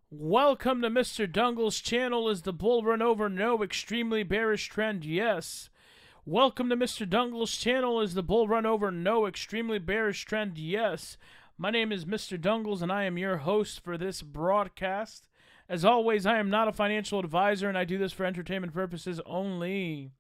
Welcome to Mr. Dungle's channel. Is the bull run over? No. Extremely bearish trend? Yes. Welcome to Mr. Dungle's channel. Is the bull run over? No. Extremely bearish trend? Yes. My name is Mr. Dungles, and I am your host for this broadcast. As always, I am not a financial advisor, and I do this for entertainment purposes only.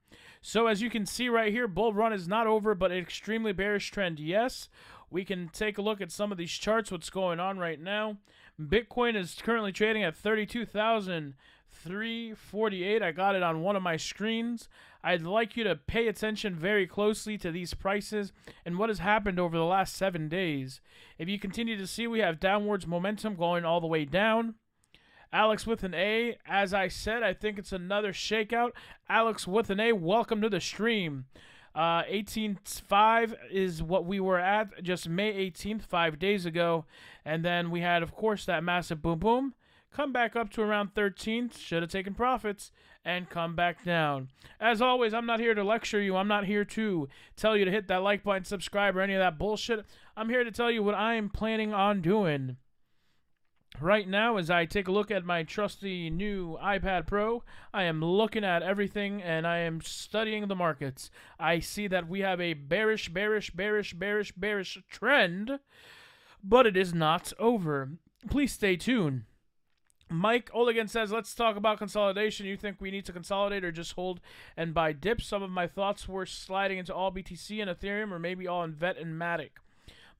So as you can see right here, bull run is not over, but extremely bearish trend? Yes. We can take a look at some of these charts, what's going on right now. Bitcoin is currently trading at 32,348. I got it on one of my screens. I'd like you to pay attention very closely to these prices and what has happened over the last 7 days. If you continue to see, we have downwards momentum going all the way down. Alex with an A, as I said, I think it's another shakeout. Alex with an A, welcome to the stream. 18.5 is what we were at just May 18th, 5 days ago. And then we had, of course, that massive boom boom. Come back up to around 13th. Should have taken profits. And come back down. As always, I'm not here to lecture you. I'm not here to tell you to hit that like button, subscribe, or any of that bullshit. I'm here to tell you what I am planning on doing. Right now, as I take a look at my trusty new iPad Pro, I am looking at everything and I am studying the markets. I see that we have a bearish trend, but it is not over. Please stay tuned. Mike Oligan says, let's talk about consolidation. You think we need to consolidate or just hold and buy dips? Some of my thoughts were sliding into all BTC and Ethereum, or maybe all in VET and Matic.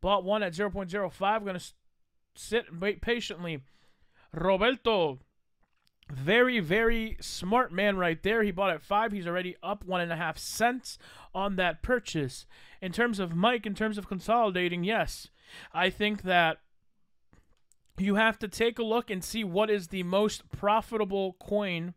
Bought one at 0.05. Going to sit and wait patiently. Roberto, very smart man right there. He bought at 5. He's already up 1.5 cents on that purchase. In terms of Mike, in terms of consolidating, yes, I think that you have to take a look and see what is the most profitable coin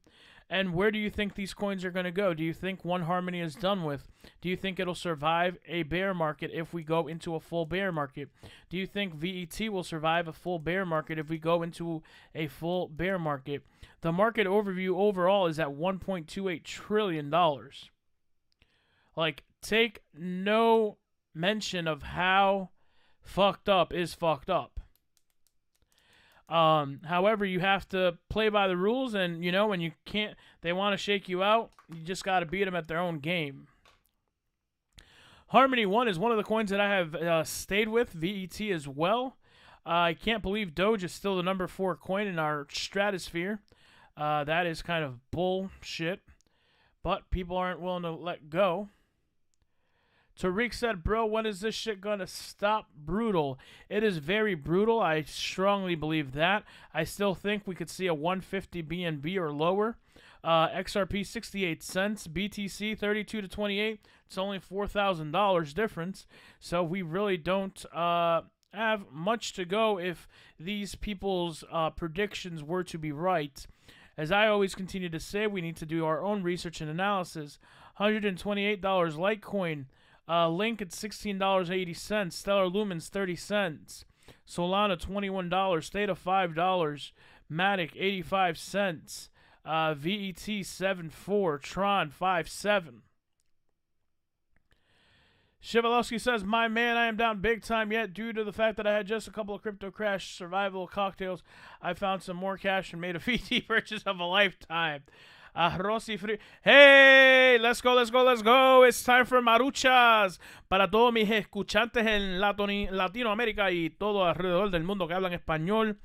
and where do you think these coins are going to go. Do you think One Harmony is done with? Do you think it'll survive a bear market if we go into a full bear market? Do you think VET will survive a full bear market if we go into a full bear market? The market overview overall is at $1.28 trillion. Like, take no mention of how fucked up is fucked up. However, you have to play by the rules, and you know, when you can't, they want to shake you out, you just got to beat them at their own game. Harmony 1 is one of the coins that I have stayed with, VET as well. I can't believe Doge is still the number 4 coin in our stratosphere. That is kind of bullshit, but people aren't willing to let go. Tariq said, bro, when is this shit going to stop? Brutal. It is very brutal. I strongly believe that. I still think we could see a 150 BNB or lower. XRP 68 cents. BTC 32 to 28. It's only $4,000 difference. So we really don't have much to go if these people's predictions were to be right. As I always continue to say, we need to do our own research and analysis. $128 Litecoin. Link at $16.80. Stellar Lumens 30 cents. Solana $21. Theta $5. Matic 85 cents. VET 7.4. Tron 5.7. Shivalowski says, my man, I am down big time yet due to the fact that I had just a couple of crypto crash survival cocktails. I found some more cash and made a VT purchase of a lifetime. Rossi Free. Hey, let's go. It's time for Maruchas. Para todos mis escuchantes en Latinoamérica y todo alrededor del mundo que hablan español.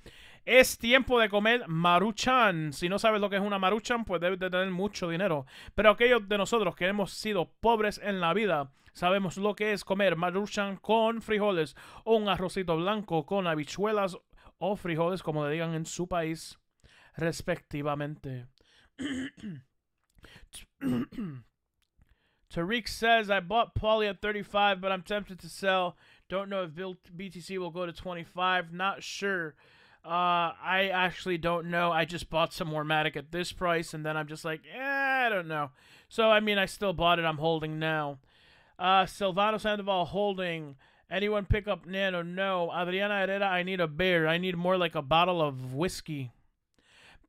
Es tiempo de comer Maruchan. Si no sabes lo que es una Maruchan, pues debes de tener mucho dinero. Pero aquellos de nosotros que hemos sido pobres en la vida, sabemos lo que es comer Maruchan con frijoles o un arrocito blanco con habichuelas o frijoles, como le digan en su país, respectivamente. Tariq says, I bought Poly at 35, but I'm tempted to sell. Don't know if BTC will go to 25. Not sure. I actually don't know. I just bought some more Matic at this price, and then I'm just like, I don't know. So, I mean, I still bought it. I'm holding now. Silvano Sandoval holding. Anyone pick up Nano? No. Adriana Herrera, I need a beer. I need more like a bottle of whiskey.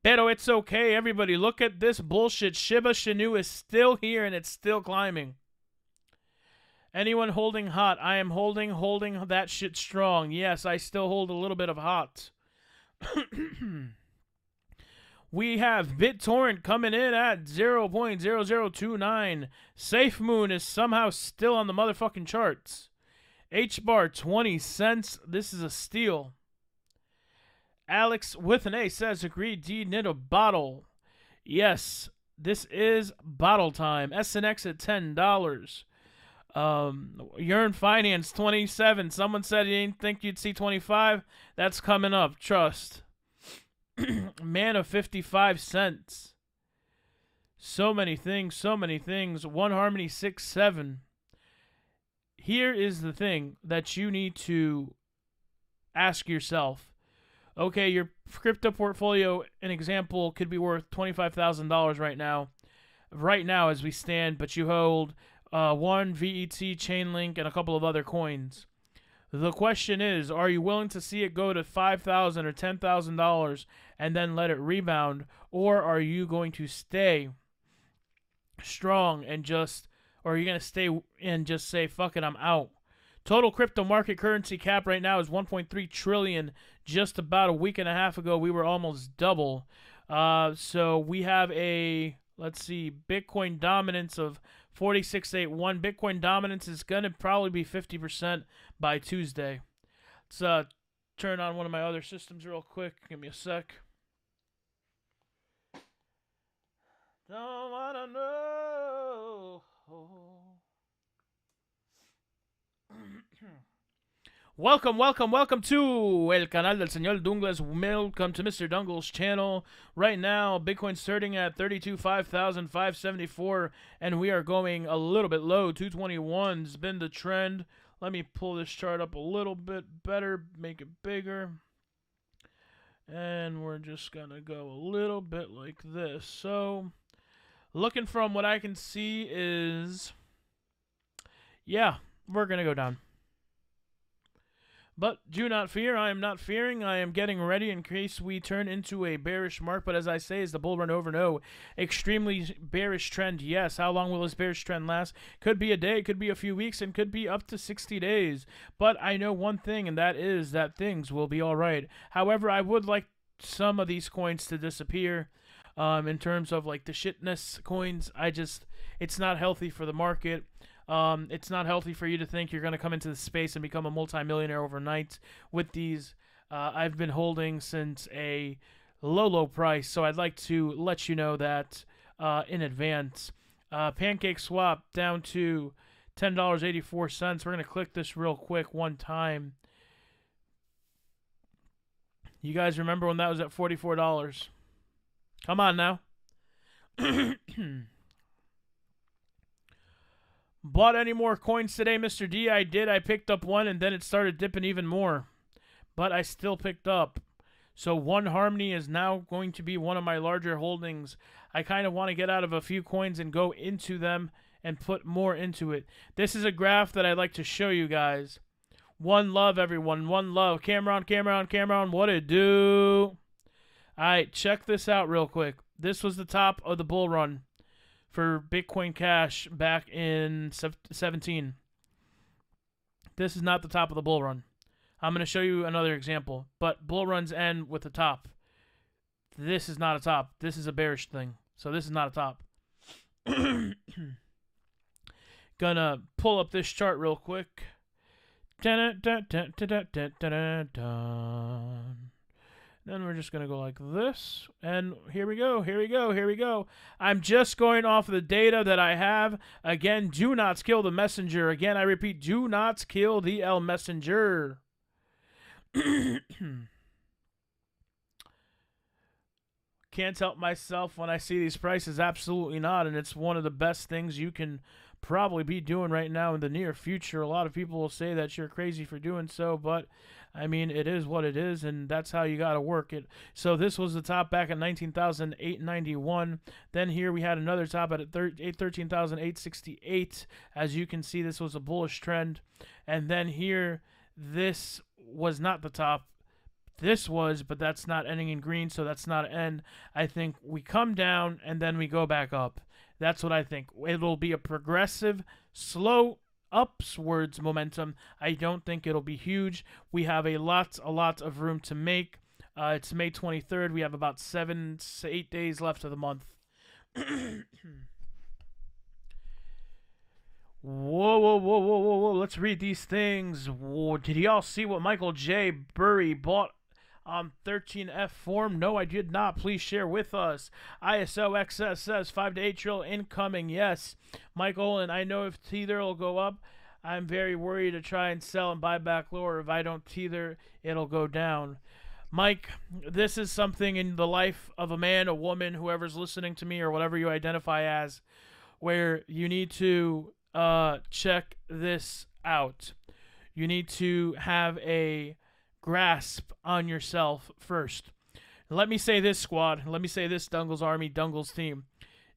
Pero it's okay, everybody. Look at this bullshit. Shiba Inu is still here and it's still climbing. Anyone holding hot? I am holding that shit strong. Yes, I still hold a little bit of hot. We have BitTorrent coming in at 0.0029. SafeMoon is somehow still on the motherfucking charts. H-bar 20 cents. This is a steal. Alex with an A says, agreed, D, need a bottle. Yes, this is bottle time. SNX at $10. Yearn Finance 27. Someone said he didn't think you'd see 25. That's coming up. Trust. Man of 55 cents. So many things, so many things. One Harmony 6-7. Here is the thing that you need to ask yourself. Okay, your crypto portfolio, an example, could be worth $25,000 right now. Right now as we stand, but you hold one VET, Chainlink, and a couple of other coins. The question is, are you willing to see it go to $5,000 or $10,000 and then let it rebound, or are you going to stay strong and just, or are you going to stay and just say, fuck it, I'm out? Total crypto market currency cap right now is 1.3 trillion. Just about a week and a half ago, we were almost double. So we have a, let's see, Bitcoin dominance of 46.81. Bitcoin dominance is going to probably be 50% by Tuesday. Let's turn on one of my other systems real quick. Give me a sec. Don't want to know. Welcome to El Canal del Señor Dungles. Welcome to Mr. Dungles' channel. Right now, Bitcoin's starting at 32,574, and we are going a little bit low. 221's been the trend. Let me pull this chart up a little bit better, make it bigger. And we're just going to go a little bit like this. So, looking from what I can see is, yeah, we're going to go down. But do not fear. I am not fearing. I am getting ready in case we turn into a bearish mark. But as I say, is the bull run over? No. Extremely bearish trend, yes. How long will this bearish trend last? Could be a day, could be a few weeks, and could be up to 60 days. But I know one thing, and that is that things will be all right. However, I would like some of these coins to disappear. In terms of like the shitness coins, it's not healthy for the market. It's not healthy for you to think you're going to come into the space and become a multimillionaire overnight with these. I've been holding since a low price, so I'd like to let you know that in advance. Pancake swap down to $10.84. We're going to click this real quick one time. You guys remember when that was at $44? Come on now. Bought any more coins today, Mr. D? I did. I picked up one, and then it started dipping even more. But I still picked up. So One Harmony is now going to be one of my larger holdings. I kind of want to get out of a few coins and go into them and put more into it. This is a graph that I'd like to show you guys. One love, everyone. One love. Camera on. What it do? All right, check this out real quick. This was the top of the bull run for Bitcoin Cash back in 17. This is not the top of the bull run. I'm going to show you another example, but bull runs end with the top. This is not a top. This is a bearish thing. So this is not a top. Gonna pull up this chart real quick. Then we're just going to go like this. And here we go. I'm just going off of the data that I have. Again, do not kill the messenger. Again, I repeat, do not kill the L messenger. Can't help myself when I see these prices. Absolutely not. And it's one of the best things you can probably be doing right now in the near future. A lot of people will say that you're crazy for doing so, but I mean, it is what it is, and that's how you got to work it. So this was the top back at 19,891. Then here we had another top at 13,868. As you can see, this was a bullish trend. And then here, this was not the top. This was, but that's not ending in green, so that's not an end. I think we come down, and then we go back up. That's what I think. It'll be a progressive, slow upwards momentum. I don't think it'll be huge. We have a lot of room to make. It's May 23rd. We have about 7 to 8 days left of the month. Whoa. Let's read these things. Whoa. Did y'all see what Michael J. Burry bought on 13F form? No, I did not. Please share with us. ISO XS says 5 to 8 trill incoming. Yes, Michael, and I know if Tether will go up, I'm very worried to try and sell and buy back lower. If I don't Tether, it'll go down. Mike, this is something in the life of a man, a woman, whoever's listening to me or whatever you identify as, where you need to check this out. You need to have a grasp on yourself first. Let me say this, squad. Let me say this, Dungle's Army, Dungle's team.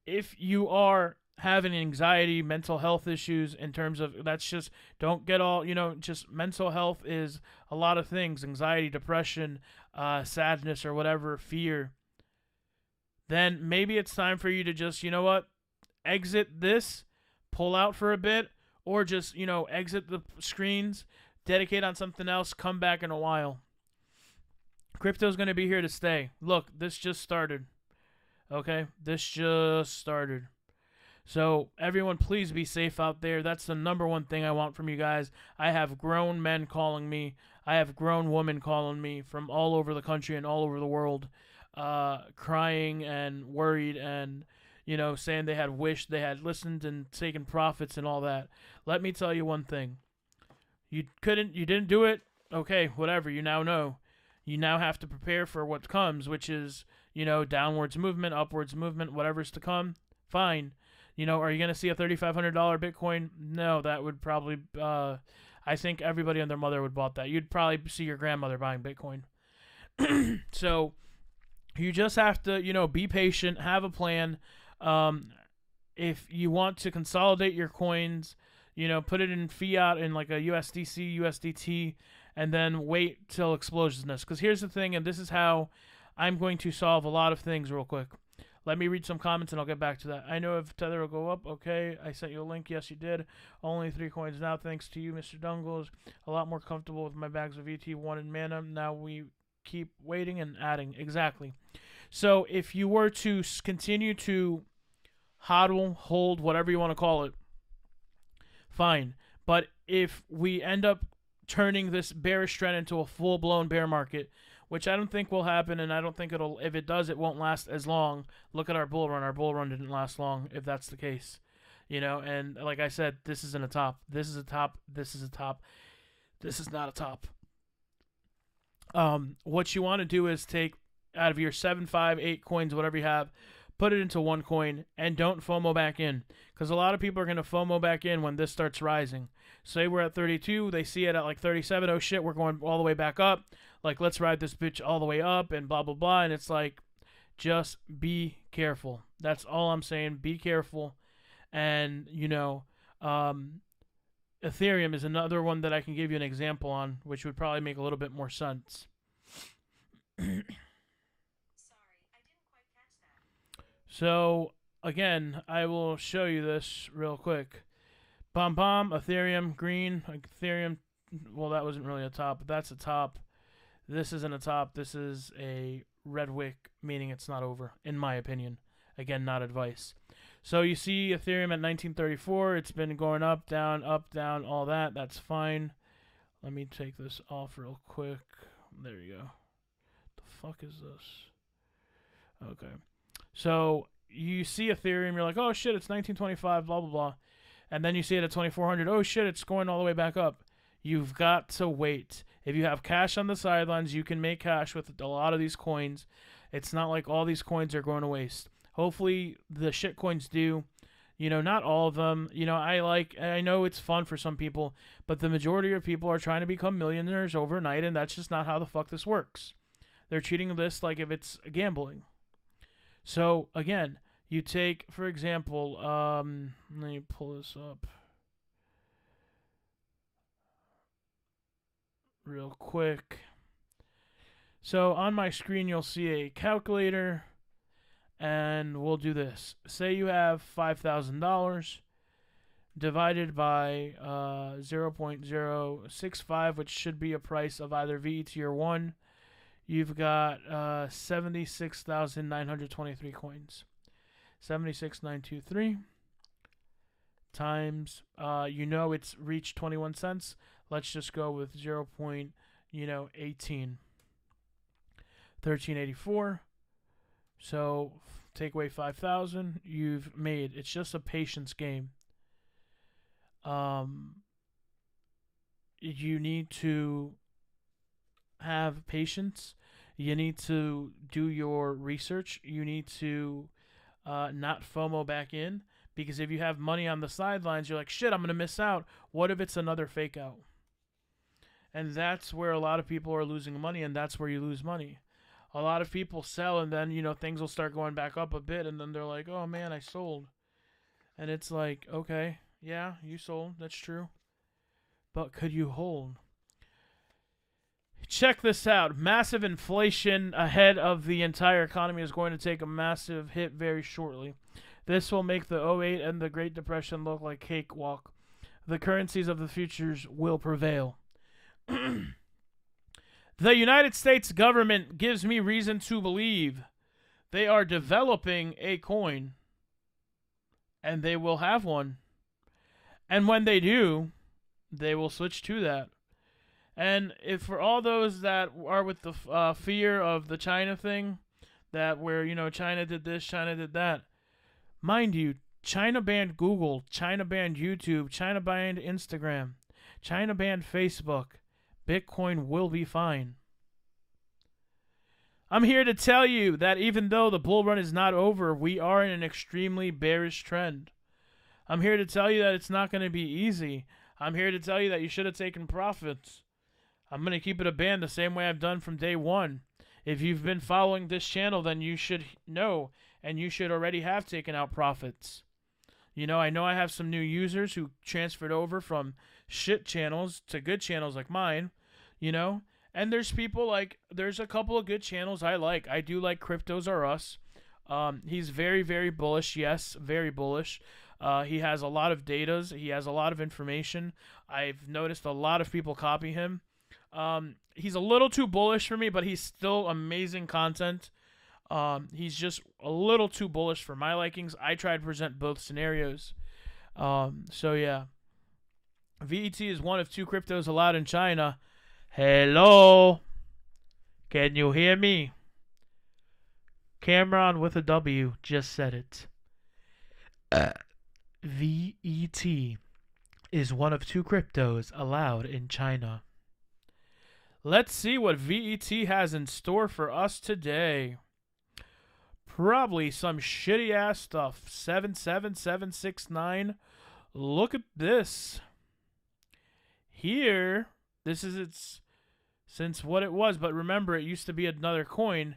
If you are having anxiety, mental health issues in terms of, that's just, don't get all, just mental health is a lot of things. Anxiety, depression, sadness or whatever, fear. Then maybe it's time for you to just, you know what, exit this, pull out for a bit, or just, exit the screens, dedicate on something else, come back in a while. Crypto's going to be here to stay. Look, this just started. Okay? This just started. So, everyone, please be safe out there. That's the #1 thing I want from you guys. I have grown men calling me. I have grown women calling me from all over the country and all over the world, crying and worried and, saying they had wished they had listened and taken profits and all that. Let me tell you one thing. You didn't do it. Okay, whatever. You now know. You now have to prepare for what comes, which is, downwards movement, upwards movement, whatever's to come. Fine. Are you going to see a $3,500 Bitcoin? No, that would probably, I think everybody and their mother would bought that. You'd probably see your grandmother buying Bitcoin. So, you just have to, be patient, have a plan. If you want to consolidate your coins, put it in fiat in like a USDC, USDT, and then wait till explosiveness. Because here's the thing, and this is how I'm going to solve a lot of things real quick. Let me read some comments and I'll get back to that. I know if Tether will go up. Okay, I sent you a link. Yes, you did. Only 3 coins now, thanks to you, Mr. Dungles. A lot more comfortable with my bags of ET1 and mana. Now we keep waiting and adding. Exactly. So if you were to continue to hodl, hold, whatever you want to call it, fine. But if we end up turning this bearish trend into a full-blown bear market, which I don't think will happen, and I don't think it'll, if it does, it won't last as long. Look at our bull run. Our bull run didn't last long, if that's the case. And like I said, this isn't a top. This is a top. This is a top. This is not a top. What you want to do is take out of your 7, 5, 8 coins, whatever you have, put it into 1 coin, and don't FOMO back in. Because a lot of people are going to FOMO back in when this starts rising. Say we're at 32, they see it at like 37, oh shit, we're going all the way back up. Like, let's ride this bitch all the way up, and blah, blah, blah. And it's like, just be careful. That's all I'm saying. Be careful. And, Ethereum is another one that I can give you an example on, which would probably make a little bit more sense. So, again, I will show you this real quick. Ethereum, green, Ethereum, well, that wasn't really a top, but that's a top. This isn't a top. This is a red wick, meaning it's not over, in my opinion. Again, not advice. So you see Ethereum at 1934. It's been going up, down, all that. That's fine. Let me take this off real quick. There you go. The fuck is this? Okay. So you see Ethereum, you're like, oh shit, it's 1925, blah, blah, blah. And then you see it at 2400. Oh shit, it's going all the way back up. You've got to wait. If you have cash on the sidelines, you can make cash with a lot of these coins. It's not like all these coins are going to waste. Hopefully the shit coins do. Not all of them. I know it's fun for some people, but the majority of people are trying to become millionaires overnight, and that's just not how the fuck this works. They're treating this like if it's gambling. So, again, you take, for example, let me pull this up real quick. So, on my screen, you'll see a calculator, and we'll do this. Say you have $5,000. divided by 0.065, which should be a price of either VET or 1. You've got 76,923 coins. 76,923 times, it's reached 21 cents. Let's just go with 0.18. 1384. So take away 5,000. You've made. It's just a patience game. You need to have patience. You need to do your research. You need to not FOMO back in, because if you have money on the sidelines, you're like, shit, I'm going to miss out. What if it's another fake out? And that's where a lot of people are losing money, and that's where you lose money. A lot of people sell, and then, things will start going back up a bit, and then they're like, oh, man, I sold. And it's like, okay, yeah, you sold. That's true. But could you hold? Check this out. Massive inflation ahead of the entire economy is going to take a massive hit very shortly. This will make the '08 and the Great Depression look like cakewalk. The currencies of the futures will prevail. The United States government gives me reason to believe they are developing a coin, and they will have one. And when they do, they will switch to that. And if for all those that are with the fear of the China thing, that where, China did this, China did that, mind you, China banned Google, China banned YouTube, China banned Instagram, China banned Facebook. Bitcoin will be fine. I'm here to tell you that even though the bull run is not over, we are in an extremely bearish trend. I'm here to tell you that it's not going to be easy. I'm here to tell you that you should have taken profits. I'm going to keep it a band the same way I've done from day one. If you've been following this channel, then you should know, and you should already have taken out profits. I know I have some new users who transferred over from shit channels to good channels like mine, and there's there's a couple of good channels I like. I do like Cryptos Are Us. He's very, very bullish. Yes, very bullish. He has a lot of datas. He has a lot of information. I've noticed a lot of people copy him. He's a little too bullish for me, but he's still amazing content. He's just a little too bullish for my likings. I try to present both scenarios. So yeah. VET is one of 2 cryptos allowed in China. Hello? Can you hear me? Cameron with a W just said it. VET is one of 2 cryptos allowed in China. Let's see what VET has in store for us today. Probably some shitty ass stuff. 77769. Look at this. Here, this is its since what it was, but remember it used to be another coin.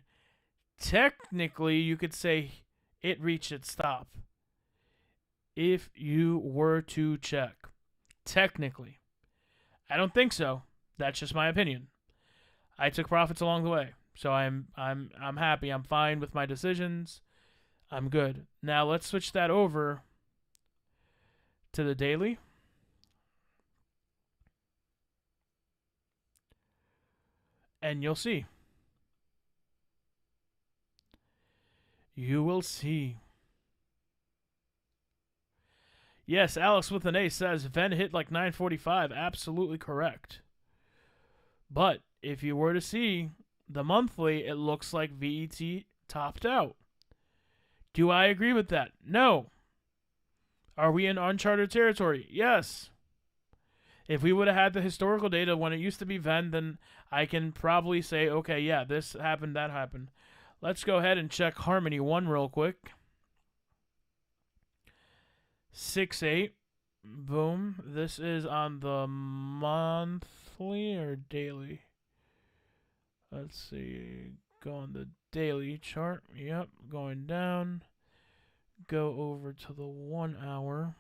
Technically, you could say it reached its stop. If you were to check. Technically. I don't think so. That's just my opinion. I took profits along the way. So I'm happy. I'm fine with my decisions. I'm good. Now let's switch that over to the daily. And you'll see. You will see. Yes, Alex with an A says Venn hit like 945. Absolutely correct. But if you were to see the monthly, it looks like VET topped out. Do I agree with that? No. Are we in uncharted territory? Yes. If we would have had the historical data when it used to be Venn, then I can probably say, okay, yeah, this happened, that happened. Let's go ahead and check Harmony 1 real quick. 6-8. Boom. This is on the monthly or daily? Let's see. Go on the daily chart. Yep, going down. Go over to the 1 hour.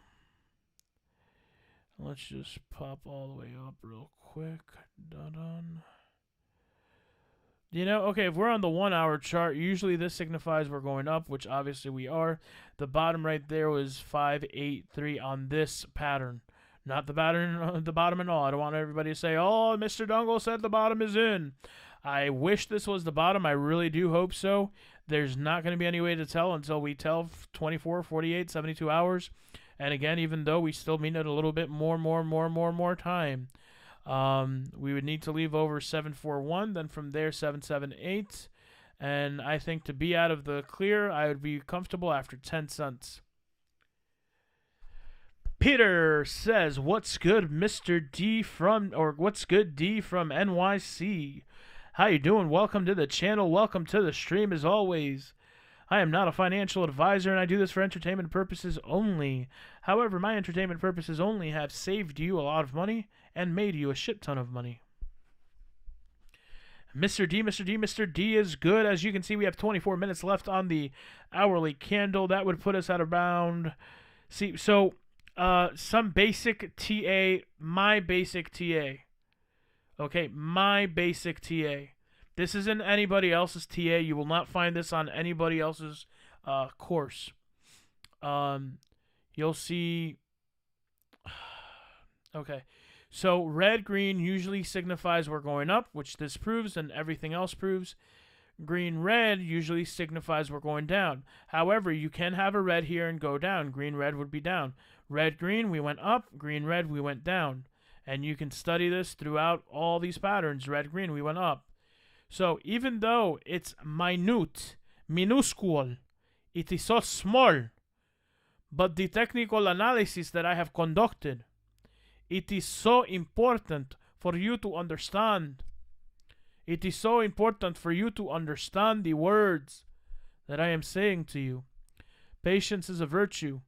Let's just pop all the way up real quick. Dun-dun. You know, okay, if we're on the 1 hour chart, usually this signifies we're going up, which obviously we are. The bottom right there was 583 on this pattern. Not the pattern, the bottom and all. I don't want everybody to say, oh, Mr. Dungle said the bottom is in. I wish this was the bottom. I really do hope so. There's not going to be any way to tell until we tell 24, 48, 72 hours. And again, even though we still need a little bit more time. We would need to leave over 741, then from there 778, and I think to be out of the clear, I would be comfortable after 10 cents. Peter says, "What's good, Mr. D from, or what's good, D from NYC? How you doing? Welcome to the channel. Welcome to the stream as always. I am not a financial advisor, and I do this for entertainment purposes only. However, my entertainment purposes only have saved you a lot of money and made you a shit ton of money." Mr. D, Mr. D, Mr. D is good. As you can see, we have 24 minutes left on the hourly candle. That would put us at around... See, so some basic TA, my basic TA. Okay, my basic TA. This isn't anybody else's TA. You will not find this on anybody else's course. You'll see... Okay, so red-green usually signifies we're going up, which this proves and everything else proves. Green-red usually signifies we're going down. However, you can have a red here and go down. Green-red would be down. Red-green, we went up. Green-red, we went down. And you can study this throughout all these patterns. Red-green, we went up. So even though it's minuscule, it is so small, but the technical analysis that I have conducted, it is so important for you to understand. It is so important for you to understand the words that I am saying to you. Patience is a virtue.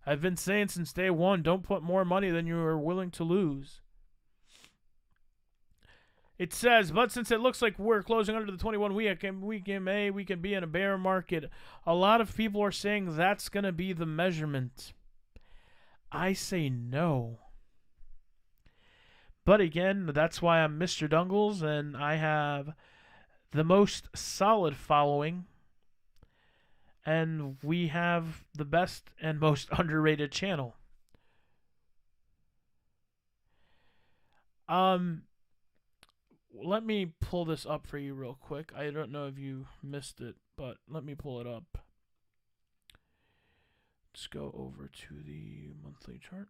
I've been saying since day one, don't put more money than you are willing to lose. It says, but since it looks like we're closing under the 21 week, we can be in a bear market. A lot of people are saying that's going to be the measurement. I say no. But again, that's why I'm Mr. Dungles, and I have the most solid following. And we have the best and most underrated channel. Let me pull this up for you real quick. I don't know if you missed it, but let me pull it up. Let's go over to the monthly chart.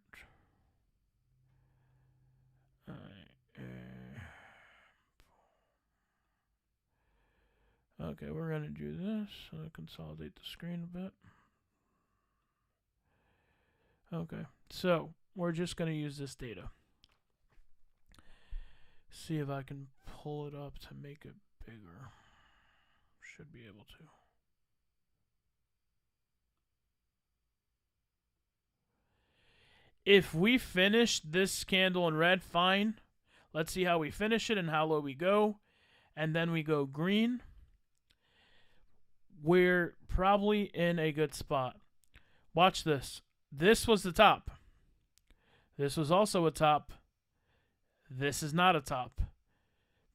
Okay, we're going to do this. Consolidate the screen a bit. Okay, so we're just going to use this data. See if I can pull it up to make it bigger. Should be able to. If we finish this candle in red, fine. Let's see how we finish it and how low we go. And then we go green. We're probably in a good spot. Watch this. This was the top. This was also a top. This is not a top.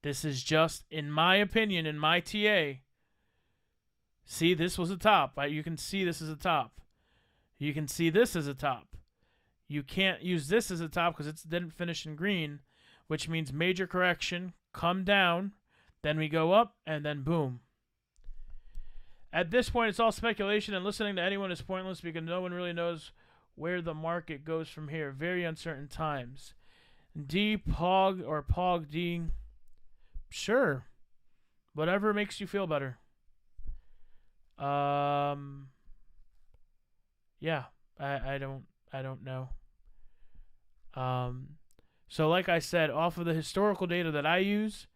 This is just, in my opinion, in my TA. See, this was a top. You can see this is a top. You can see this as a top. You can't use this as a top because it didn't finish in green, which means major correction, come down, then we go up, and then boom. At this point, it's all speculation, and listening to anyone is pointless because no one really knows where the market goes from here. Very uncertain times. D, Pog, or Pog D. Sure. Whatever makes you feel better. Yeah. I don't know. So like I said, off of the historical data that I use,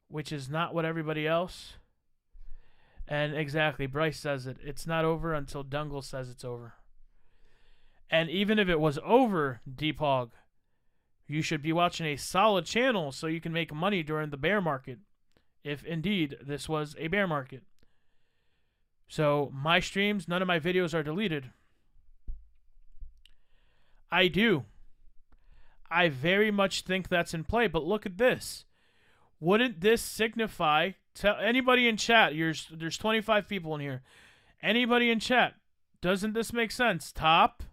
which is not what everybody else, and exactly, Bryce says it. It's not over until Dungle says it's over. And even if it was over, D-Pog, you should be watching a solid channel so you can make money during the bear market, if indeed this was a bear market. So my streams, none of my videos are deleted. I do. I very much think that's in play, but look at this. Wouldn't this signify? Tell anybody in chat. There's 25 people in here. Anybody in chat? Doesn't this make sense? Top,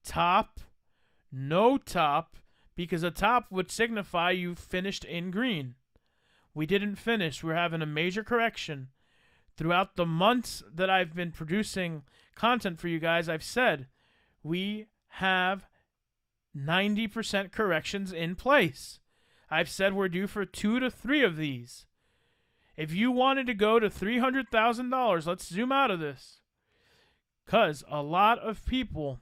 top, no top, because a top would signify you finished in green. We didn't finish. We're having a major correction. Throughout the months that I've been producing content for you guys, I've said we have 90% corrections in place. I've said we're due for 2 to 3 of these. If you wanted to go to $300,000, let's zoom out of this. Because a lot of people,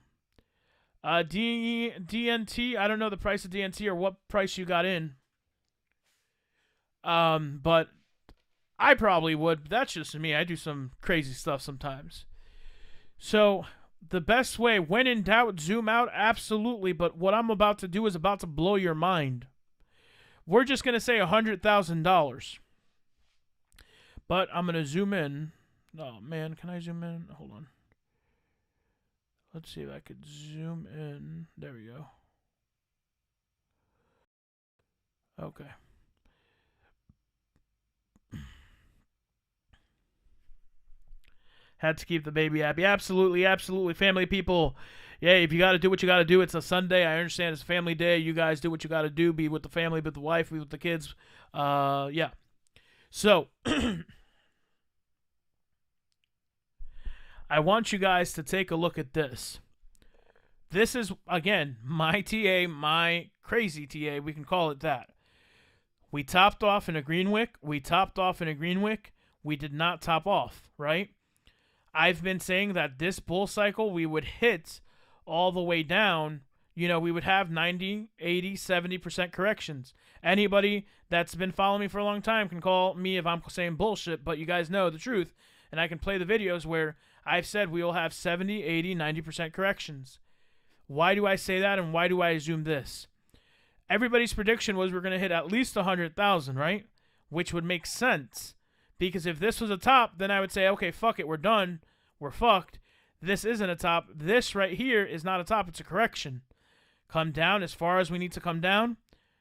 DNT, I don't know the price of DNT or what price you got in. But I probably would. That's just me. I do some crazy stuff sometimes. So the best way, when in doubt, zoom out, absolutely. But what I'm about to do is about to blow your mind. We're just going to say $100,000. But I'm going to zoom in. Oh, man, can I zoom in? Hold on. Let's see if I could zoom in. There we go. Okay. Had to keep the baby happy. Absolutely, absolutely. Family people. Yeah, if you got to do what you got to do, it's a Sunday. I understand it's a family day. You guys do what you got to do. Be with the family, be with the wife, be with the kids. Yeah. So, I want you guys to take a look at this. This is, again, my TA, my crazy TA. We can call it that. We topped off in a green wick. We topped off in a green wick. We did not top off, right? I've been saying that this bull cycle, we would hit all the way down. You know, we would have 90, 80, 70% corrections. Anybody that's been following me for a long time can call me if I'm saying bullshit, but you guys know the truth. And I can play the videos where I've said we will have 70, 80, 90% corrections. Why do I say that, and why do I zoom this? Everybody's prediction was we're going to hit at least 100,000, right? Which would make sense. Because if this was a top, then I would say, okay, fuck it, we're done. We're fucked. This isn't a top. This right here is not a top. It's a correction. Come down as far as we need to come down.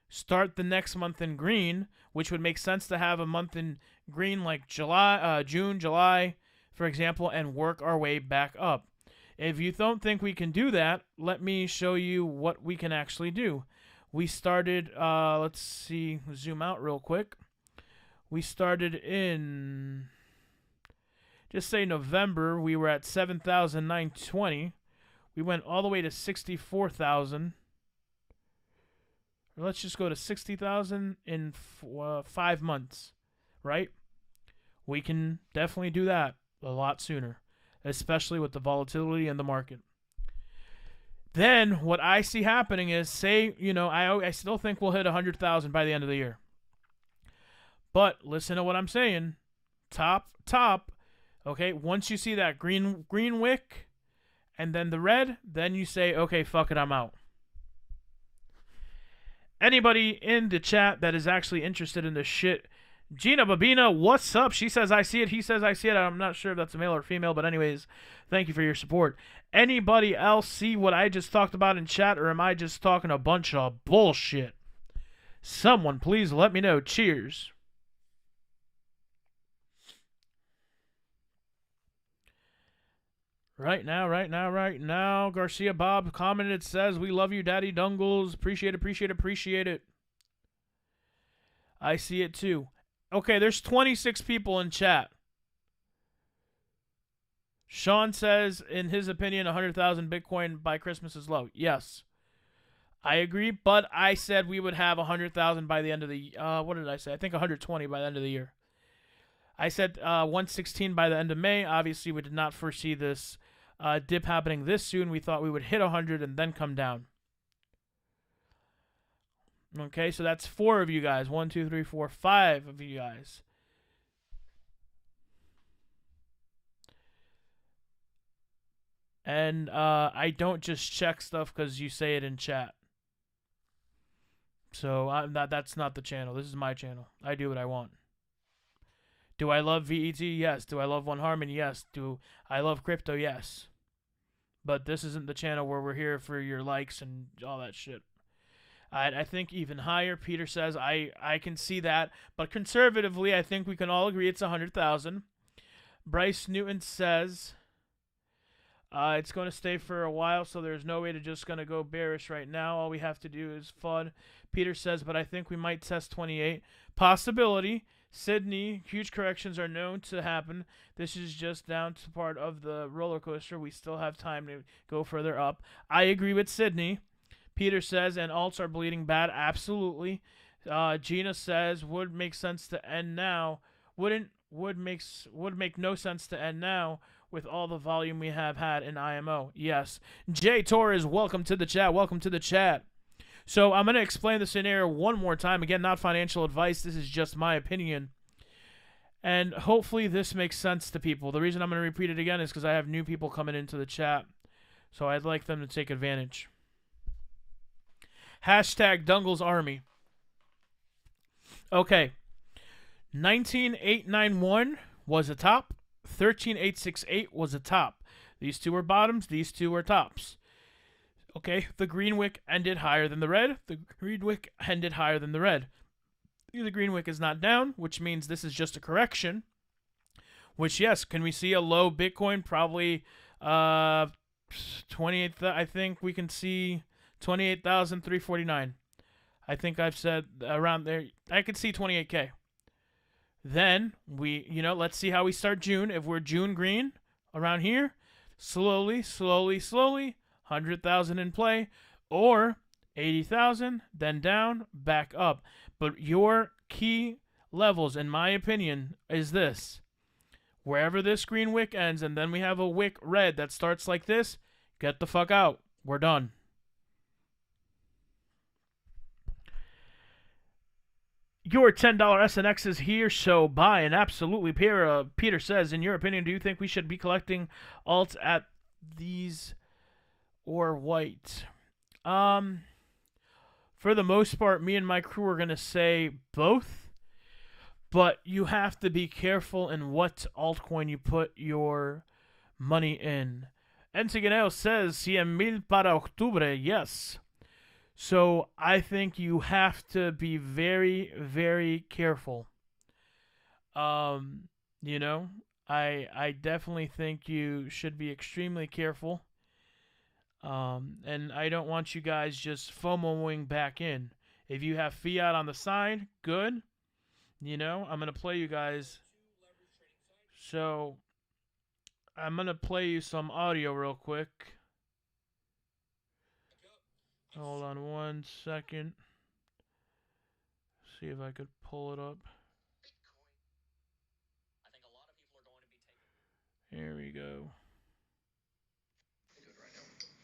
Start the next month in green, which would make sense to have a month in green like June, July, for example, and work our way back up. If you don't think we can do that, let me show you what we can actually do. We started, let's see, zoom out real quick. We started in, just say November, we were at 7,920. We went all the way to 64,000. Let's just go to 60,000 in 5 months, right? We can definitely do that a lot sooner, especially with the volatility in the market. Then what I see happening is, say, you know, I still think we'll hit 100,000 by the end of the year. But listen to what I'm saying. Top. Okay, once you see that green wick and then the red, then you say, okay, fuck it, I'm out. Anybody in the chat that is actually interested in this shit, Gina Babina, what's up? She says, I see it. He says, I see it. I'm not sure if that's a male or female, but anyways, thank you for your support. Anybody else see what I just talked about in chat, or am I just talking a bunch of bullshit? Someone please let me know. Cheers. Right now, Garcia Bob commented, says, we love you, Daddy Dungles. Appreciate it. I see it too. Okay, there's 26 people in chat. Sean says, in his opinion, 100,000 Bitcoin by Christmas is low. Yes, I agree, but I said we would have 100,000 by the end of the, what did I say? I think 120 by the end of the year. I said 116 by the end of May. Obviously, we did not foresee this dip happening this soon. We thought we would hit 100 and then come down. Okay, so that's 4 of you guys. 1, 2, 3, 4, 5 of you guys. And I don't just check stuff because you say it in chat. So that's not the channel. This is my channel. I do what I want. Do I love VET? Yes. Do I love One Harmony? Yes. Do I love crypto? Yes. But this isn't the channel where we're here for your likes and all that shit. I think even higher. Peter says I can see that, but conservatively, I think we can all agree it's 100,000. Bryce Newton says it's going to stay for a while, so there's no way to just going to go bearish right now. All we have to do is FUD. Peter says, but I think we might test 28. Possibility. Sydney, huge corrections are known to happen. This is just down to part of the roller coaster. We still have time to go further up. I agree with Sydney. Peter says, and alts are bleeding bad. Absolutely. Gina says, would make sense to end now. Would make no sense to end now with all the volume we have had in IMO. Yes. Jay Torres, welcome to the chat. Welcome to the chat. So I'm going to explain the scenario one more time. Again, not financial advice. This is just my opinion. And hopefully this makes sense to people. The reason I'm going to repeat it again is because I have new people coming into the chat. So I'd like them to take advantage. Hashtag Dungle's Army. Okay. 19891 was a top. 13868 was a top. These two were bottoms. These two were tops. Okay, the green wick ended higher than the red. The green wick ended higher than the red. The green wick is not down, which means this is just a correction. Which, yes, can we see a low Bitcoin? Probably 28. I think we can see 28,349. I think I've said around there. I could see 28K. Then let's see how we start June. If we're June green around here, slowly, 100,000 in play, or 80,000, then down, back up. But your key levels, in my opinion, is this. Wherever this green wick ends, and then we have a wick red that starts like this, get the fuck out. We're done. Your $10 SNX is here, so buy. And absolutely, Peter says, in your opinion, do you think we should be collecting alts at these or white? For the most part, me and my crew are going to say both. But you have to be careful in what altcoin you put your money in. Entiganeo says, 100,000 para octubre. Yes. So I think you have to be very, very careful. I definitely think you should be extremely careful. And I don't want you guys just FOMOing back in. If you have fiat on the side, good. I'm going to play you guys. So I'm going to play you some audio real quick. Hold on 1 second. See if I could pull it up. Here we go.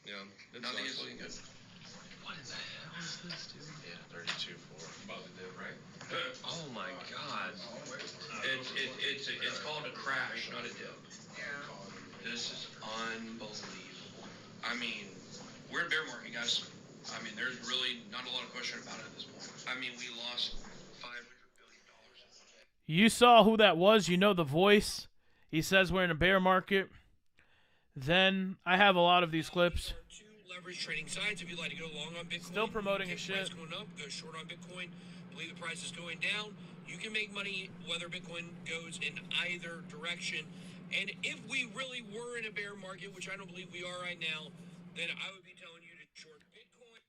Yeah, not easily good. What in the hell is this, dude? Yeah, 32 for positive, right? Oh my God! It's called a crash, not a dip. Yeah. This is unbelievable. I mean, we're in bear market, guys. I mean, there's really not a lot of question about it at this point. I mean, we lost $500 billion. You saw who that was. You know the voice. He says we're in a bear market. Then I have a lot of these clips. Two leverage trading sides. If you'd like to go long on Bitcoin, still promoting his shit. Going up, go short on Bitcoin. Believe the price is going down. You can make money whether Bitcoin goes in either direction. And if we really were in a bear market, which I don't believe we are right now, then I would be telling you to short Bitcoin.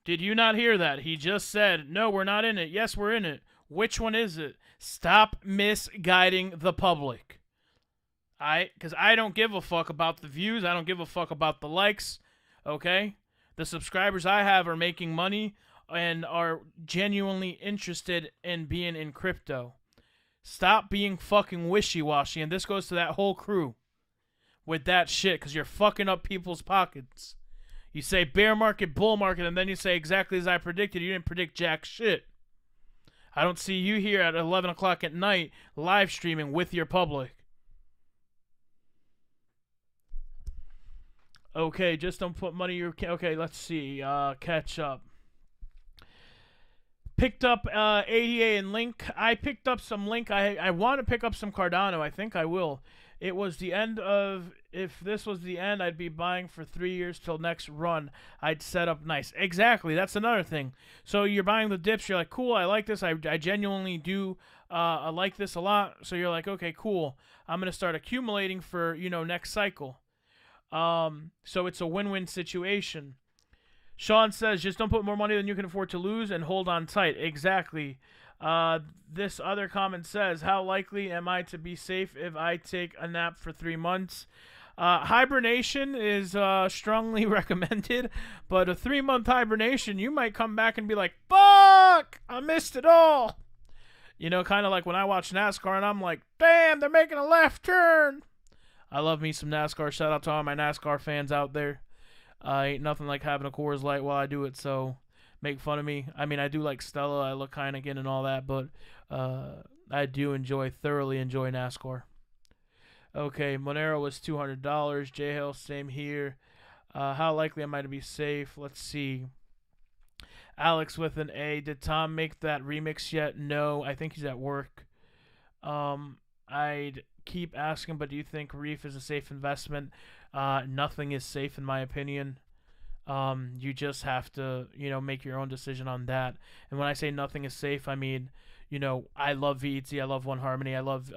Did you not hear that? He just said, no, we're not in it. Yes, we're in it. Which one is it? Stop misguiding the public. Because I don't give a fuck about the views. I don't give a fuck about the likes. Okay? The subscribers I have are making money and are genuinely interested in being in crypto. Stop being fucking wishy-washy. And this goes to that whole crew with that shit, because you're fucking up people's pockets. You say bear market, bull market, and then you say exactly as I predicted. You didn't predict jack shit. I don't see you here at 11 o'clock at night live streaming with your public. Okay, just don't put money in your... Okay, let's see. Catch up. Picked up ADA and Link. I picked up some Link. I want to pick up some Cardano. I think I will. it was the end of, if this was the end, I'd be buying for 3 years till next run. I'd set up nice. Exactly. That's another thing. So you're buying the dips. You're like, cool, I like this. I genuinely do I like this a lot. So you're like, okay, cool. I'm going to start accumulating for, next cycle. So it's a win-win situation. Sean says, just don't put more money than you can afford to lose and hold on tight. Exactly. This other comment says, how likely am I to be safe if I take a nap for 3 months? Hibernation is strongly recommended, but a 3-month hibernation, you might come back and be like, fuck, I missed it all. Kind of like when I watch NASCAR and I'm like, damn, they're making a left turn. I love me some NASCAR. Shout out to all my NASCAR fans out there. Ain't nothing like having a Coors Light while I do it, so make fun of me. I mean, I do like Stella. I look Heineken and all that, but I do thoroughly enjoy NASCAR. Okay, Monero was $200. J-Hill, same here. How likely am I to be safe? Let's see. Alex with an A. Did Tom make that remix yet? No, I think he's at work. I'd keep asking, but do you think Reef is a safe investment? Nothing is safe in my opinion. You just have to, make your own decision on that. And when I say nothing is safe, I mean, I love VET, I love One Harmony, I love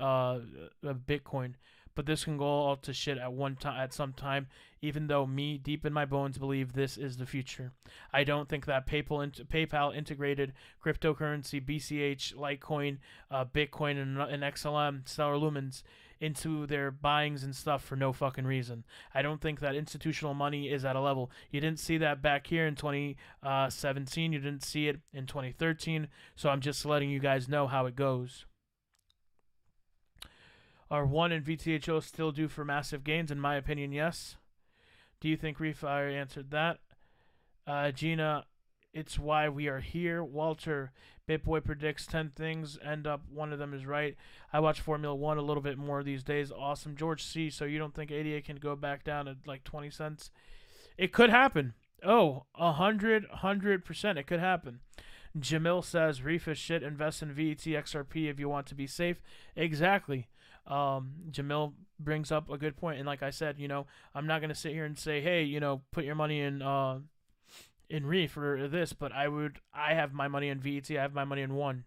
Bitcoin, but this can go all to shit at some time. Even though me, deep in my bones, believe this is the future. I don't think that PayPal integrated cryptocurrency, BCH, Litecoin, Bitcoin, and XLM, Stellar Lumens, into their buyings and stuff for no fucking reason. I don't think that institutional money is at a level. You didn't see that back here in 2017. You didn't see it in 2013. So I'm just letting you guys know how it goes. Are One and VTHO still due for massive gains? In my opinion, yes. Do you think Refire answered that? Gina, it's why we are here. Walter, BitBoy predicts 10 things, end up one of them is right. I watch Formula 1 a little bit more these days. Awesome. George C, so you don't think 88 can go back down at like 20 cents? It could happen. Oh, 100%. It could happen. Jamil says, Reef is shit. Invest in VET XRP if you want to be safe. Exactly. Jamil brings up a good point, and like I said, I'm not gonna sit here and say, hey, put your money in Reef or this, but I have my money in VET. I have my money in One.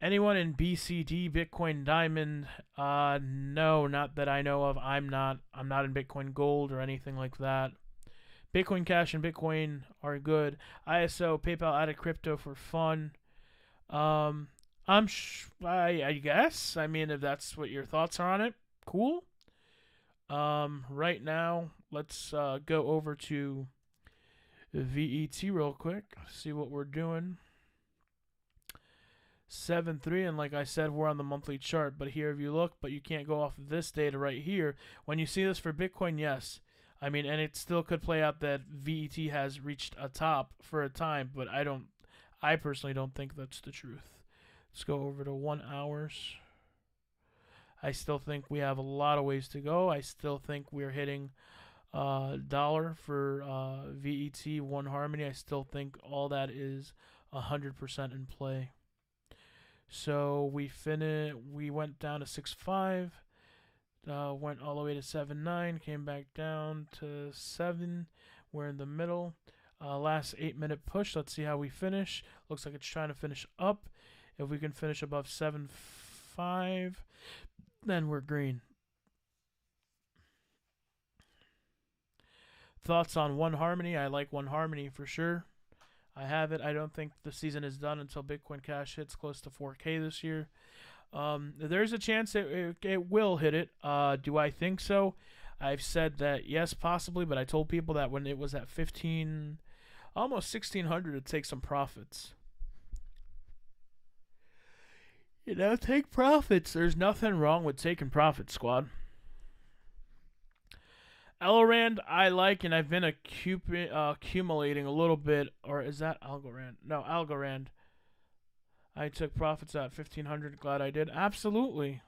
Anyone in BCD, Bitcoin Diamond? No, not that I know of. I'm not in Bitcoin Gold or anything like that. Bitcoin Cash and Bitcoin are good. ISO, PayPal added crypto for fun. I guess. I mean, if that's what your thoughts are on it, cool. Right now, let's go over to VET real quick. See what we're doing. 7.3, and like I said, we're on the monthly chart. But here, if you look, but you can't go off of this data right here. When you see this for Bitcoin, yes. I mean, and it still could play out that VET has reached a top for a time, but I personally don't think that's the truth. Let's go over to 1 hours. I still think we have a lot of ways to go. I still think we're hitting dollar for VET, One Harmony. I still think all that is 100% in play. So we went down to 6.5, went all the way to 7.9, came back down to 7. We're in the middle. Last 8-minute push. Let's see how we finish. Looks like it's trying to finish up. If we can finish above 7.5, then we're green. Thoughts on One Harmony? I like One Harmony for sure. I have it. I don't think the season is done until Bitcoin Cash hits close to 4K this year. There's a chance it will hit it. Do I think so? I've said that yes, possibly, but I told people that when it was at 15, almost 1600, to take some profits. Take profits. There's nothing wrong with taking profits, squad. Elrand, I like, and I've been accumulating a little bit. Or is that Algorand? No, Algorand. I took profits at 1500. Glad I did. Absolutely.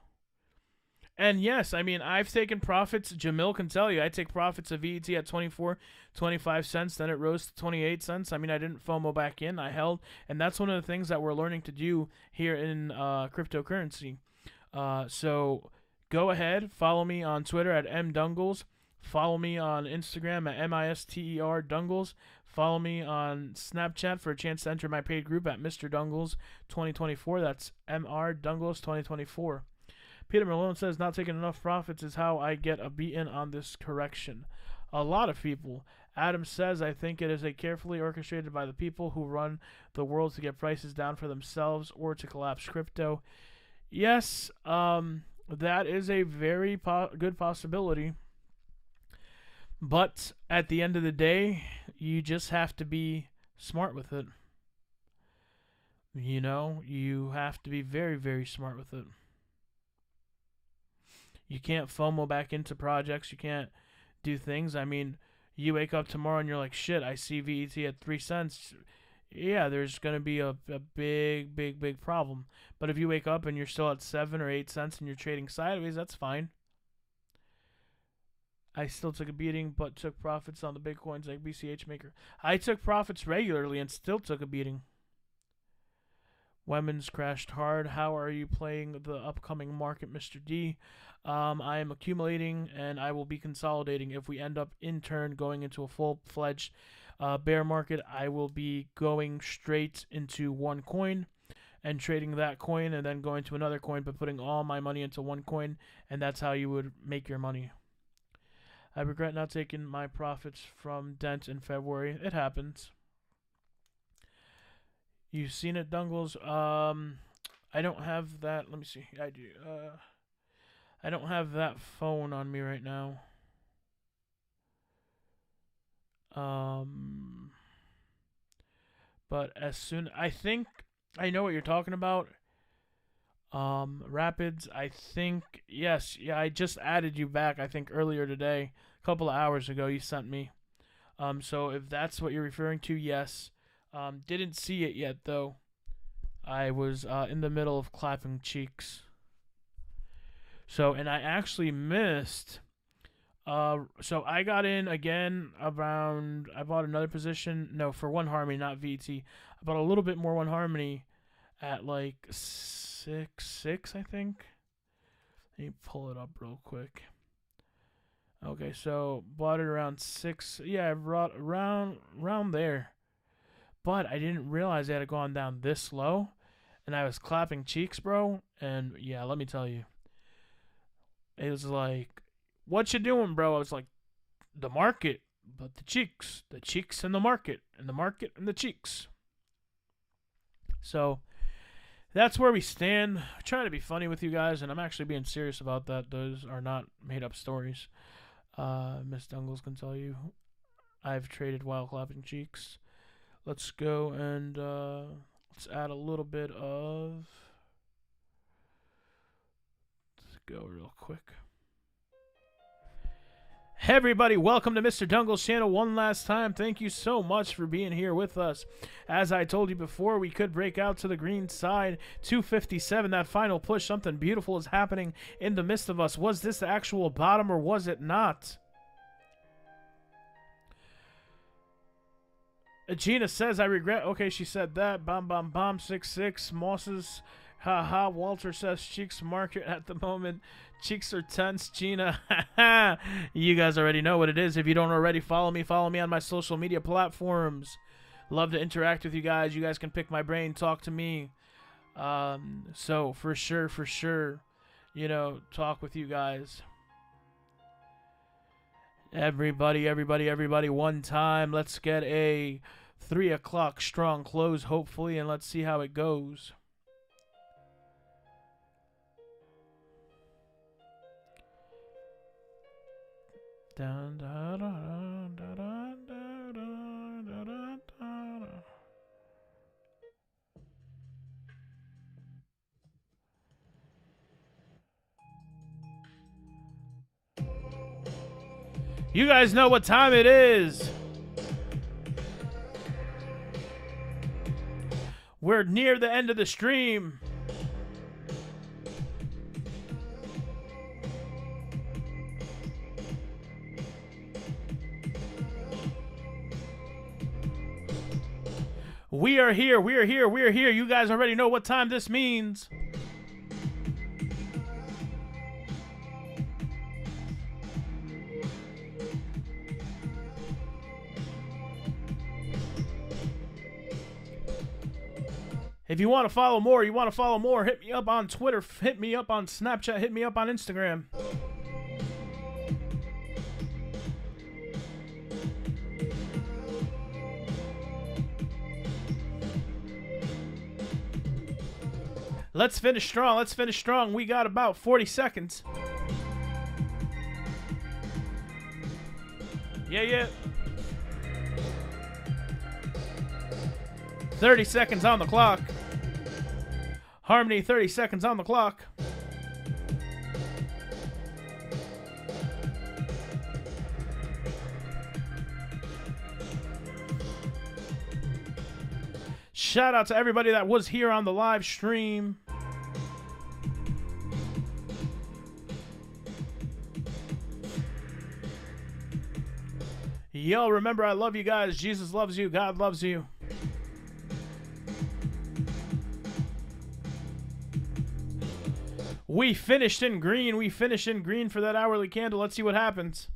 And yes, I mean, I've taken profits. Jamil can tell you, I take profits of VET at 24, 25 cents. Then it rose to 28 cents. I mean, I didn't FOMO back in. I held. And that's one of the things that we're learning to do here in cryptocurrency. So go ahead, follow me on Twitter at mdungles. Follow me on Instagram at MISTER Dungles. Follow me on Snapchat for a chance to enter my paid group at Mr. Dungles 2024. That's MR Dungles 2024. Peter Malone says, not taking enough profits is how I get a beaten on this correction. A lot of people. Adam says, I think it is a carefully orchestrated by the people who run the world to get prices down for themselves or to collapse crypto. Yes, that is a very good possibility. But at the end of the day, you just have to be smart with it. You know, you have to be very, very smart with it. You can't FOMO back into projects. You can't do things. I mean, you wake up tomorrow and you're like, shit, I see VET at 3 cents. Yeah, there's going to be a big, big, big problem. But if you wake up and you're still at 7 or 8 cents and you're trading sideways, that's fine. I still took a beating, but took profits on the big coins like BCH Maker. I took profits regularly and still took a beating. Women's crashed hard. How are you playing the upcoming market, Mr. D? I am accumulating, and I will be consolidating. If we end up, in turn, going into a full-fledged bear market, I will be going straight into one coin and trading that coin and then going to another coin, but putting all my money into one coin, and that's how you would make your money. I regret not taking my profits from Dent in February. It happens. You've seen it, Dungles. I don't have that. Let me see. I do. I don't have that phone on me right now. But as soon, I think I know what you're talking about. Rapids, I think, yes, yeah, I just added you back, I think, earlier today, a couple of hours ago, you sent me. So if that's what you're referring to, yes. Didn't see it yet, though. I was in the middle of clapping cheeks. So, and I actually missed. So I got in again around, I bought another position, no, for One Harmony, not VT. I bought a little bit more One Harmony at like 6.6, I think. Let me pull it up real quick. Okay, so bought it around 6. Yeah, I brought around there. But I didn't realize it had gone down this low. And I was clapping cheeks, bro. And yeah, let me tell you. It was like, what you doing, bro? I was like, the market, but the cheeks. The cheeks and the market. And the market and the cheeks. So that's where we stand. I'm trying to be funny with you guys, and I'm actually being serious about that. Those are not made-up stories. Miss Dungles can tell you. I've traded while clapping cheeks. Let's go and let's add a little bit of... Let's go real quick. Hey everybody, welcome to Mr. Dungle's channel one last time. Thank you so much for being here with us. As I told you before, we could break out to the green side. 257, that final push, something beautiful is happening in the midst of us. Was this the actual bottom or was it not? Gina says, I regret. Okay, she said that. Bomb, bomb, bomb, 6-6. Mosses, haha. Walter says, cheeks market at the moment. Cheeks are tense, Gina. You guys already know what it is. If you don't already, follow me on my social media platforms. Love to interact with you guys. You guys can pick my brain, talk to me. So for sure, you know, talk with you guys. Everybody, one time. Let's get a 3 o'clock strong close, hopefully, and let's see how it goes. Dun, da, da, da, da, da, da, da, da. You guys know what time it is. We're near the end of the stream. We are here. You guys already know what time this means. If you want to follow more, hit me up on Twitter, hit me up on Snapchat, hit me up on Instagram. Let's finish strong. Let's finish strong. We got about 40 seconds. Yeah. 30 seconds on the clock. Harmony, 30 seconds on the clock. Shout out to everybody that was here on the live stream. Yo, remember, I love you guys. Jesus loves you. God loves you. We finished in green. We finished in green for that hourly candle. Let's see what happens.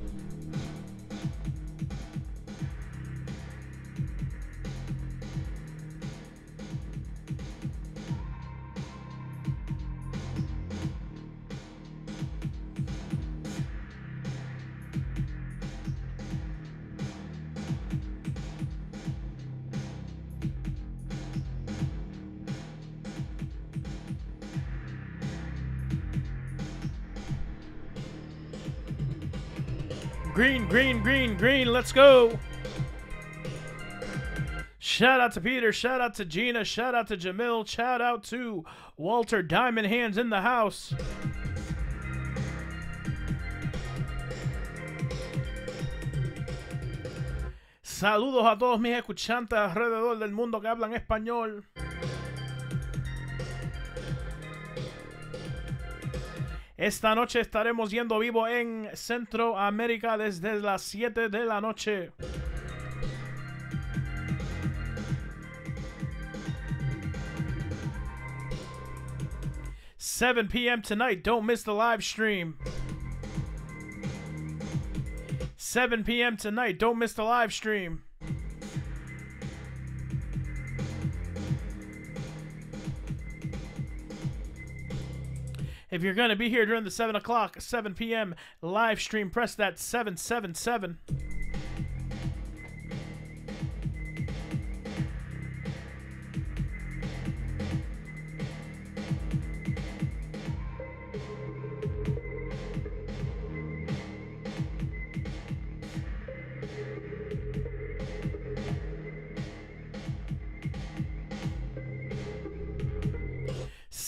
Green, let's go. Shout out to Peter, shout out to Gina, shout out to Jamil, shout out to Walter Diamond Hands in the house. Saludos a todos mis escuchantes alrededor del mundo que hablan español. Esta noche estaremos yendo vivo en Centroamérica desde las 7 de la noche. $7 p.m. tonight. Don't miss the live stream. 7 p.m. tonight. Don't miss the live stream. If you're going to be here during the 7 p.m. live stream, press that 777.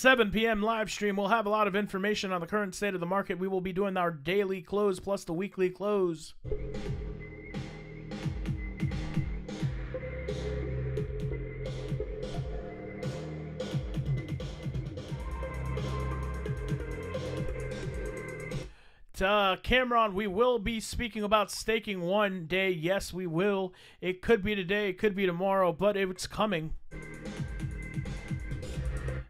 $7 p.m. live stream. We'll have a lot of information on the current state of the market. We will be doing our daily close plus the weekly close. Cameron, we will be speaking about staking one day. Yes, we will. It could be today, it could be tomorrow, but it's coming.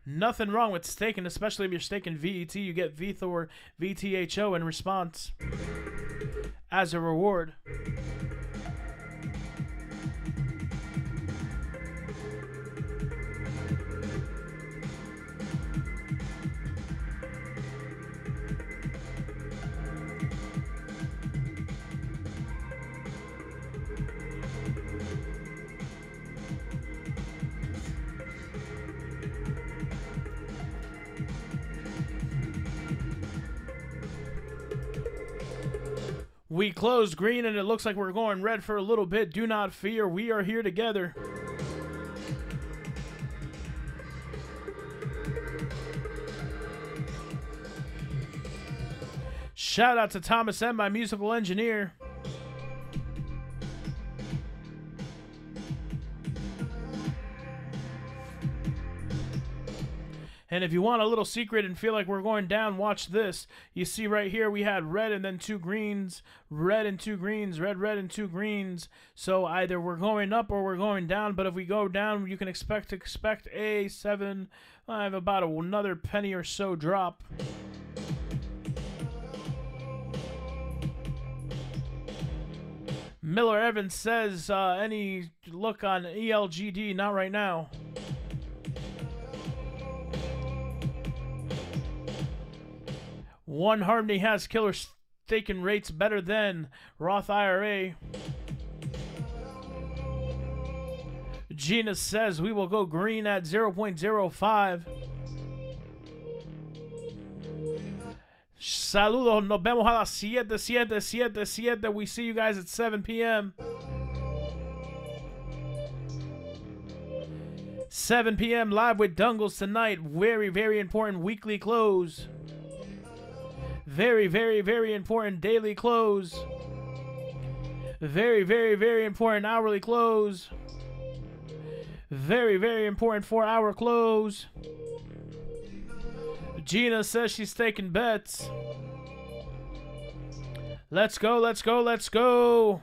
Nothing wrong with staking, especially if you're staking VET. You get VETH or VTHO in response as a reward. We closed green and it looks like we're going red for a little bit. Do not fear. We are here together. Shout out to Thomas M., my musical engineer. And if you want a little secret and feel like we're going down, watch this. You see right here we had red and then two greens, red and two greens, red and two greens. So either we're going up or we're going down. But if we go down, you can expect a 7, I have about another penny or so drop. Miller Evans says, any look on ELGD? Not right now. One Harmony has killer staking rates better than Roth IRA. Gina says we will go green at 0.05. Saludos, nos vemos a las 7. We see you guys at 7 p.m. 7 p.m. live with Dungles tonight. Very, very important weekly close. Very, very, very important daily close. Very, very, very important hourly close. Very, very important 4-hour close. Gina says she's taking bets. Let's go, let's go, let's go.